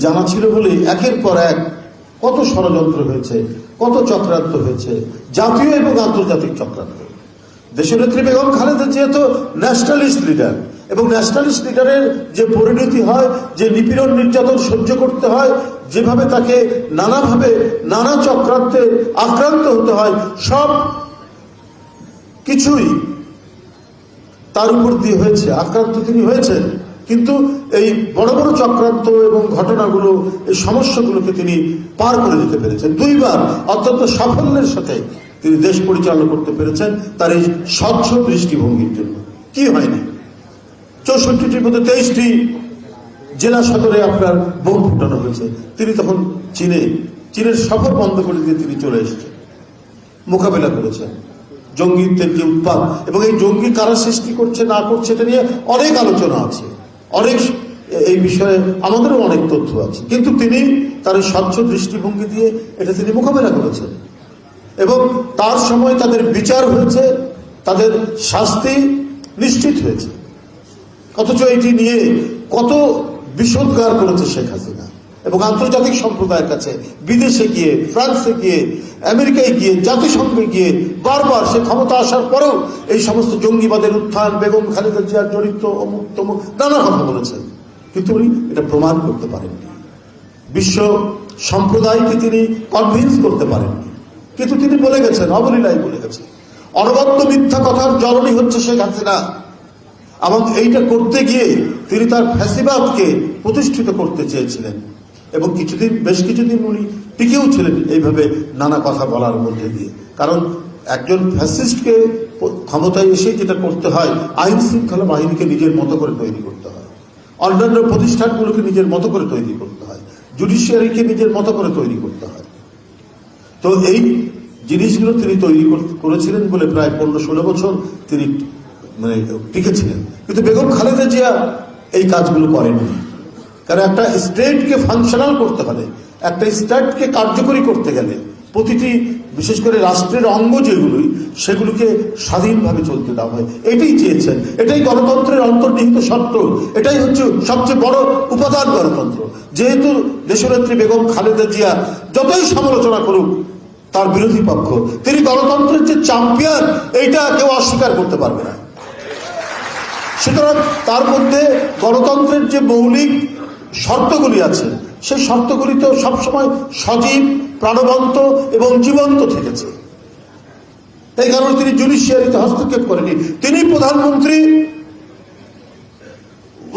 জানা ছিল বলে একের পর এক কত ষড়যন্ত্র হয়েছে, কত চক্রান্ত হয়েছে, জাতীয় এবং আন্তর্জাতিক চক্রান্ত। দেশনেত্রী বেগম খালেদা জিয়া তো ন্যাশনালিস্ট লিডার, এবং ন্যাশনালিস্ট লিডারের যে পরিণতি হয়, যে নিপীড়ন নির্যাতন সহ্য করতে হয়, যেভাবে তাকে নানাভাবে নানা চক্রান্তে আক্রান্ত হতে হয়, সব কিছুই তার উপর দিয়ে হয়েছে। আক্রান্ত তিনি হয়েছেন, কিন্তু এই বড় বড় চক্রান্ত এবং ঘটনাগুলো, এই সমস্যাগুলোকে তিনি পার করে দিতে পেরেছেন। দুইবার অত্যন্ত সাফল্যের সাথে তিনি দেশ পরিচালনা করতে পেরেছেন তার এই স্বচ্ছ দৃষ্টিভঙ্গির জন্য। কি হয়নি? 64টির মধ্যে 23টি জেলা সদরে আপনার বোম ফুটানো হয়েছে। তিনি তখন চীনের সফর বন্ধ করে দিয়ে তিনি চলে এসেছেন, মোকাবেলা করেছেন জঙ্গিত্বের যে উৎপাত, এবং এই জঙ্গি কারা সৃষ্টি করছে না করছে এটা নিয়ে অনেক আলোচনা আছে, অনেক এই বিষয়ে আমাদেরও অনেক তথ্য আছে, কিন্তু তিনি তার স্বচ্ছ দৃষ্টিভঙ্গি দিয়ে এটা তিনি মোকাবেলা করেছেন, এবং তার সময় তাদের বিচার হয়েছে, তাদের শাস্তি নিশ্চিত হয়েছে। অথচ এটি নিয়ে কত বিষোদ্গার করেছে শেখ হাসিনা, এবং আন্তর্জাতিক সম্প্রদায়ের কাছে বিদেশে গিয়ে, ফ্রান্সে গিয়ে, আমেরিকায় গিয়ে, জাতিসংঘে গিয়ে বারবার সে ক্ষমতা আসার পরেও এই সমস্ত জঙ্গিবাদের উত্থান, বেগম খালেদা জিয়ার জড়িত, অমুক তমুক নানা কথা বলেছেন, কিন্তু উনি এটা প্রমাণ করতে পারেননি। বিশ্ব সম্প্রদায়কে তিনি কনভিন্স করতে পারেননি, কিন্তু তিনি বলে গেছেন, অবলীলায় বলে গেছেন। অনবদ্য মিথ্যা কথার জননী হচ্ছে শেখ হাসিনা, এবং এইটা করতে গিয়ে তিনি তার ফ্যাসিবাদকে প্রতিষ্ঠিত করতে চেয়েছিলেন, এবং বেশ কিছুদিন উনি টিকেও ছিলেন এইভাবে নানা কথা বলার মধ্যে দিয়ে। কারণ একজন ফ্যাসিস্টকে ক্ষমতায় এসে যেটা করতে হয়, আইন শৃঙ্খলা বাহিনীকে নিজের মতো করে তৈরি করতে হয়, অন্যান্য প্রতিষ্ঠানগুলোকে নিজের মতো করে তৈরি করতে হয়, জুডিশিয়ারিকে নিজের মতো করে তৈরি করতে হয়। তো এই জিনিসগুলো তিনি তৈরি করেছিলেন বলে প্রায় 15-16 বছর তিনি টিকেছিলেন। কিন্তু বেগম খালেদা জিয়া এই কাজগুলো করেননি। কারণ একটা স্টেটকে ফাংশনাল করতে হলে, একটা স্টেটকে কার্যকরী করতে গেলে প্রতিটি, বিশেষ করে রাষ্ট্রের অঙ্গ যেগুলোই, সেগুলোকে স্বাধীনভাবে চলতে দেওয়া হয়। এটাই চেয়েছেন, এটাই গণতন্ত্রের অন্তর্নিহিত শর্ত, এটাই হচ্ছে সবচেয়ে বড় উপাদান গণতন্ত্র। যেহেতু দেশনেত্রী বেগম খালেদা জিয়া যতই সমালোচনা করুক তার বিরোধী পক্ষ, তিনি গণতন্ত্রের যে চ্যাম্পিয়ন, এইটা কেউ অস্বীকার করতে পারবে না। সুতরাং তার মধ্যে গণতন্ত্রের যে মৌলিক শর্তগুলি আছে, সেই শর্তগুলি তো সবসময় সজীব, প্রাণবন্ত এবং জীবন্ত থেকেছে। এই কারণে তিনি জুডিশিয়ারিতে হস্তক্ষেপ করেনি। তিনি প্রধানমন্ত্রী,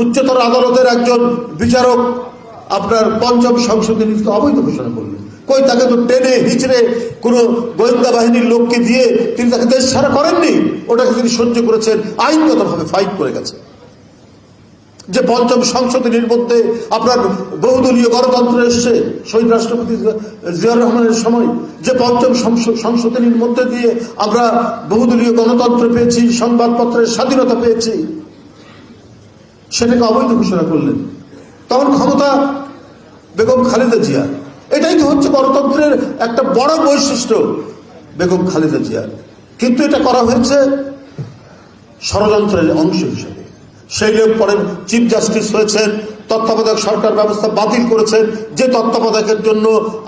উচ্চতর আদালতের একজন বিচারক আপনার পঞ্চম সংশোধনী অবৈধ ঘোষণা করলেন। কই, তাকে তো টেনে হিচড়ে কোন গোয়েন্দা বাহিনীর লোককে দিয়ে তিনি তাকে দেশ ছাড়া করেননি। ওটাকে তিনি সহ্য করেছেন, আইনগতভাবে ফাইট করে গেছে। যে পঞ্চম সংশোধনীর মধ্যে আপনার বহুদলীয় গণতন্ত্র এসছে শহীদ রাষ্ট্রপতি জিয়াউর রহমানের সময়, যে পঞ্চম সংশোধনীর মধ্যে দিয়ে আমরা বহুদলীয় গণতন্ত্র পেয়েছি, সংবাদপত্রের স্বাধীনতা পেয়েছি, সেটাকে অবৈধ ঘোষণা করলেন। তখন ক্ষমতা বেগম খালেদা জিয়া। এটাই তো হচ্ছে গণতন্ত্রের একটা বড় বৈশিষ্ট্য বেগম খালেদা জিয়ার। কিন্তু এটা করা হয়েছে ষড়যন্ত্রের অংশ হিসেবে। সেই লোক পরে চিফ জাস্টিস হয়েছেন, তত্ত্বাবধায়ক সরকার ব্যবস্থা বাতিল করেছেন, যে তত্ত্বাবধায়কের জন্য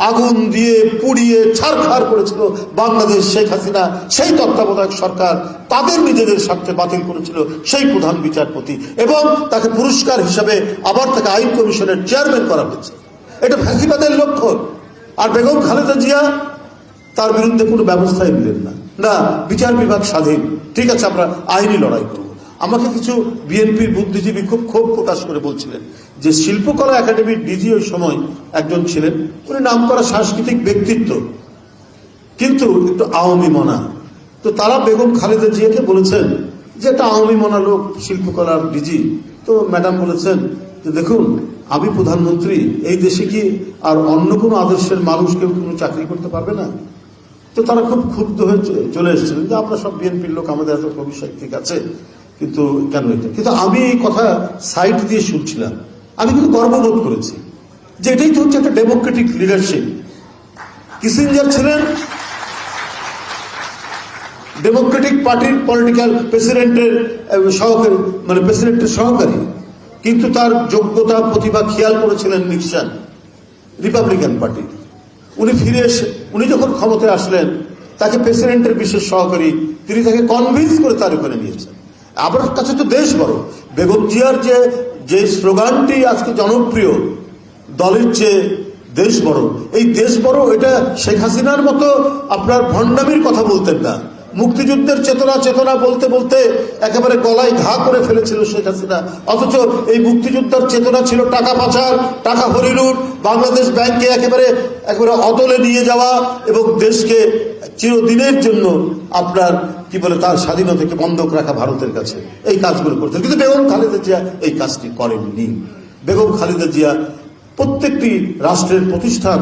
আগুন দিয়ে পুড়িয়ে ছারখার করেছিল বাংলাদেশ শেখ হাসিনা, সেই তত্ত্বাবধায়ক সরকার তাদের নিজেদের স্বার্থে বাতিল করেছিল সেই প্রধান বিচারপতি, এবং তাকে পুরস্কার হিসাবে আবার তাকে আইন কমিশনের চেয়ারম্যান করা হয়েছে। এটা ফ্যাসিবাদের লক্ষণ। আর বেগম খালেদা জিয়া তার বিরুদ্ধে কোনো ব্যবস্থাই নিলেন না। না, বিচার বিভাগ স্বাধীন, ঠিক আছে, আমরা আইনি লড়াই করব। আমাকে কিছু বিএনপির বুদ্ধিজীবী খুব ক্ষোভ প্রকাশ করে বলছিলেন যে শিল্পকলা একাডেমির ডিজি ওই সময় একজন ছিলেন, উনি নাম করা সাংস্কৃতিক ব্যক্তিত্ব, কিন্তু একটু আওয়ামী মনা। তো তারা বেগম খালেদা জিয়াকে বলেছেন যে একটা আওয়ামী মনা লোক শিল্পকলার ডিজি। তো ম্যাডাম বলেছেন যে দেখুন, আমি প্রধানমন্ত্রী, এই দেশে কি আর অন্য কোনো আদর্শের মানুষ কেউ কোনো চাকরি করতে পারবে না? তো তারা খুব ক্ষুব্ধ হয়ে চলে এসেছিলেন যে আমরা সব বিএনপির লোক, আমাদের এত কবি সাহিত্যিক আছে, কিন্তু কেন এটা? কিন্তু আমি এই কথা সাইড দিয়ে শুনছিলাম, আমি কিন্তু গর্ববোধ করেছি যে এটাই তো হচ্ছে একটা ডেমোক্রেটিক লিডারশিপ। কিসিঞ্জার ছিলেন ডেমোক্রেটিক পার্টির পলিটিক্যাল প্রেসিডেন্টের প্রেসিডেন্টের সহকারী, কিন্তু তার যোগ্যতা প্রতিভা খেয়াল করেছিলেন নিক্সন। Republican party. উনি ফিরে এসে উনি যখন ক্ষমতায় আসলেন, তাকে প্রেসিডেন্টের বিশেষ সহকারী, তিনি তাকে কনভিন্স করে তার উপরে নিয়েছেন। আমার কাছে তো দেশ বড়, বেগম জিয়ার যে স্লোগানটি আজকে জনপ্রিয়, দলের চেয়ে দেশ বড়, এই দেশ বড়, এটা শেখ হাসিনার মতো আপনার ভণ্ডামির কথা বলতেন না। মুক্তিযুদ্ধের চেতনা বলতে বলতে একেবারে গলায় ঘা করে ফেলেছিল শেখ হাসিনা, অথচ এই মুক্তিযোদ্ধার চেতনা ছিল টাকা পাচার, টাকা হরিলুট, বাংলাদেশ ব্যাংকে একেবারে অতলে নিয়ে যাওয়া এবং দেশকে চিরদিনের জন্য আপনার কি বলে তার স্বাধীনতাকে বন্ধক রাখা ভারতের কাছে, এই কাজগুলো করতেন। কিন্তু বেগম খালেদা জিয়া এই কাজটি করেননি। বেগম খালেদা জিয়া প্রত্যেকটি রাষ্ট্রের প্রতিষ্ঠান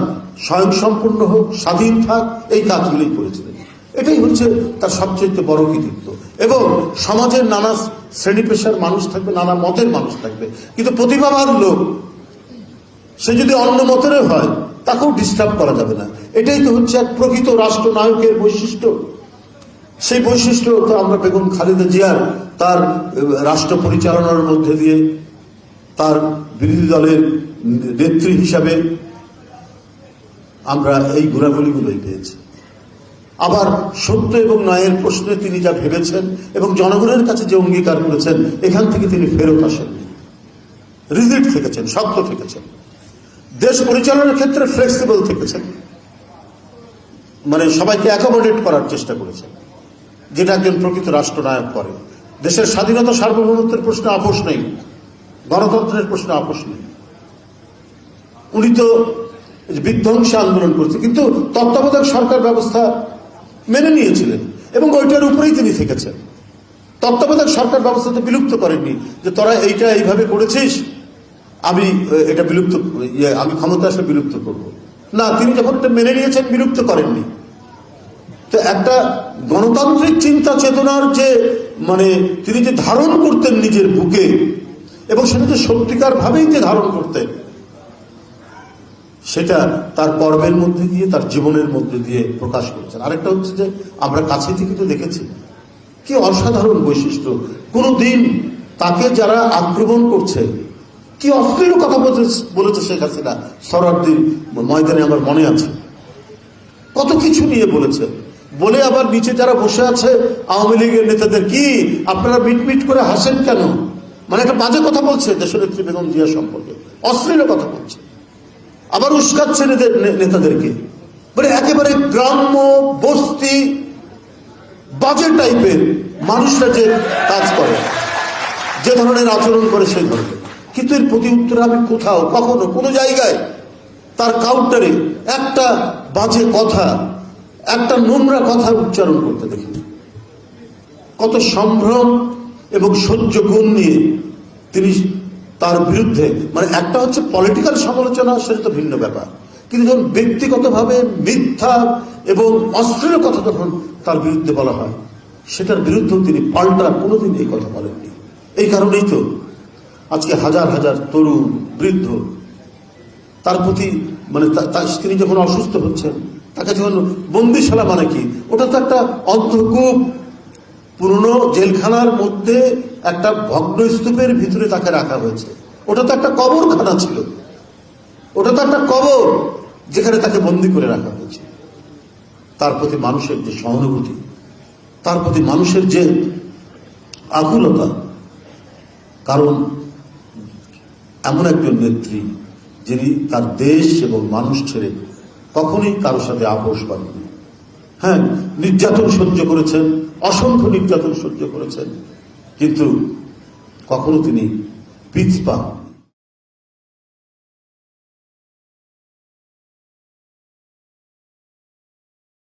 স্বয়ংসম্পূর্ণ হোক, স্বাধীন থাক, এই কাজগুলি করেছিলেন। এটাই হচ্ছে তার সবচেয়ে বড় কৃতিত্ব। এবং সমাজের নানা শ্রেণী পেশার মানুষ থাকবে, নানা মতের মানুষ থাকবে, কিন্তু প্রতিভাবান লোক সে যদি অন্য মতেরও হয় তাকেও ডিস্টার্ব করা যাবে না। এটাই তো হচ্ছে এক প্রকৃত রাষ্ট্রনায়কের বৈশিষ্ট্য। সেই বৈশিষ্ট্য তো আমরা বেগম খালেদা জিয়ার তার রাষ্ট্র পরিচালনার মধ্যে দিয়ে, তার বিরোধী দলের নেত্রী হিসাবে আমরা এই গুণাবলীগুলোই পেয়েছি। আবার সত্য এবং ন্যায়ের প্রশ্নে তিনি যা ভেবেছেন এবং জনগণের কাছে যে অঙ্গীকার করেছেন, এখান থেকে তিনি ফেরত আসেননি, রিজিড থেকেছেন, শক্ত থেকেছেন। দেশ পরিচালনার ক্ষেত্রে ফ্লেক্সিবল থেকেছেন, মানে সবাইকে অ্যাকোমোডেট করার চেষ্টা করেছেন, যেটা একজন প্রকৃত রাষ্ট্রনায়ক করে। দেশের স্বাধীনতা সার্বভৌমত্বের প্রশ্নে আপোষ নেই, গণতন্ত্রের প্রশ্নে আপোষ নেই। উনি তো বিধ্বংসী আন্দোলন করছে, কিন্তু তত্ত্বাবধায়ক সরকার ব্যবস্থা মেনে নিয়েছিলেন এবং ওইটার উপরেই তিনি থেকেছেন। তত্ত্বাবধায়ক সরকার ব্যবস্থাতে বিলুপ্ত করেননি যে তোরা এইটা এইভাবে করেছিস, আমি এটা বিলুপ্ত, আমি ক্ষমতা আসলে বিলুপ্ত করব না। তিনি যখন এটা মেনে নিয়েছেন, বিলুপ্ত করেননি। তো একটা গণতান্ত্রিক চিন্তা চেতনার যে মানে তিনি যে ধারণ করতেন নিজের বুকে, এবং সেটা যে সত্যিকার ভাবেই যে ধারণ করতেন, সেটা তার কর্মের মধ্যে দিয়ে, তার জীবনের মধ্যে দিয়ে প্রকাশ করেছেন। আরেকটা হচ্ছে যে আমরা কাছে থেকে তো দেখেছি কি অসাধারণ বৈশিষ্ট্য। কোনদিন তাকে যারা আক্রমণ করছে, কি অশ্লীল কথা বলেছে শেখ হাসিনা সরারদির ময়দানে, আমার মনে আছে কত কিছু নিয়ে বলেছে। বলে আবার নিচে যারা বসে আছে আওয়ামী লীগের নেতাদের, কি আপনারা মিটমিট করে হাসেন কেন, মানে একটা বাজে কথা বলছে দেশনেত্রী বেগম জিয়া সম্পর্কে, অশ্লীল কথা বলছে। আবার উস্কাচ্ছে নেতাদেরকে, মানে একেবারে গ্রাম্য বস্তি বাজে টাইপের মানুষরা যে কাজ করে, যে ধরনের আচরণ করে সেই ধরনের। কিন্তু এর প্রতি উত্তরে আমি কোথাও কখনো কোনো জায়গায় তার কাউন্টারে একটা বাজে কথা, একটা নোংরা কথা উচ্চারণ করতে দেখিনি। কত সম্ভ্রম এবং সহ্য গুণ নিয়ে তিনি তার বিরুদ্ধে, মানে একটা হচ্ছে পলিটিক্যাল সমালোচনা, সেটা তো ভিন্ন ব্যাপার, কিন্তু যখন ব্যক্তিগতভাবে মিথ্যা এবং অশ্লীল কথা যখন তার বিরুদ্ধে বলা হয়, সেটার বিরুদ্ধেও তিনি পাল্টা কোনোদিন এই কথা বলেননি। এই কারণেই তো আজকে হাজার হাজার তরুণ বৃদ্ধ তার প্রতি, মানে তিনি যখন অসুস্থ হচ্ছেন, তাকে যখন বন্দিশালা, মানে কি, ওটা তো একটা অন্ধকূপ, পুরনো জেলখানার মধ্যে একটা ভগ্ন স্তূপের ভিতরে তাকে রাখা হয়েছে। ওটা তো একটা কবরখানা ছিল, ওটা তো একটা কবর যেখানে তাকে বন্দি করে রাখা হয়েছে। তার প্রতি মানুষের যে সহানুভূতি, তার প্রতি মানুষের যে আকুলতা, কারণ এমন একজন নেত্রী যিনি তার দেশ এবং মানুষ ছেড়ে কখনোই কারোর সাথে আপোষ করেননি। হ্যাঁ, নির্যাতন সহ্য করেছেন, অসংখ্য নির্যাতন সহ্য করেছেন, কিন্তু কখনো তিনি পিছপা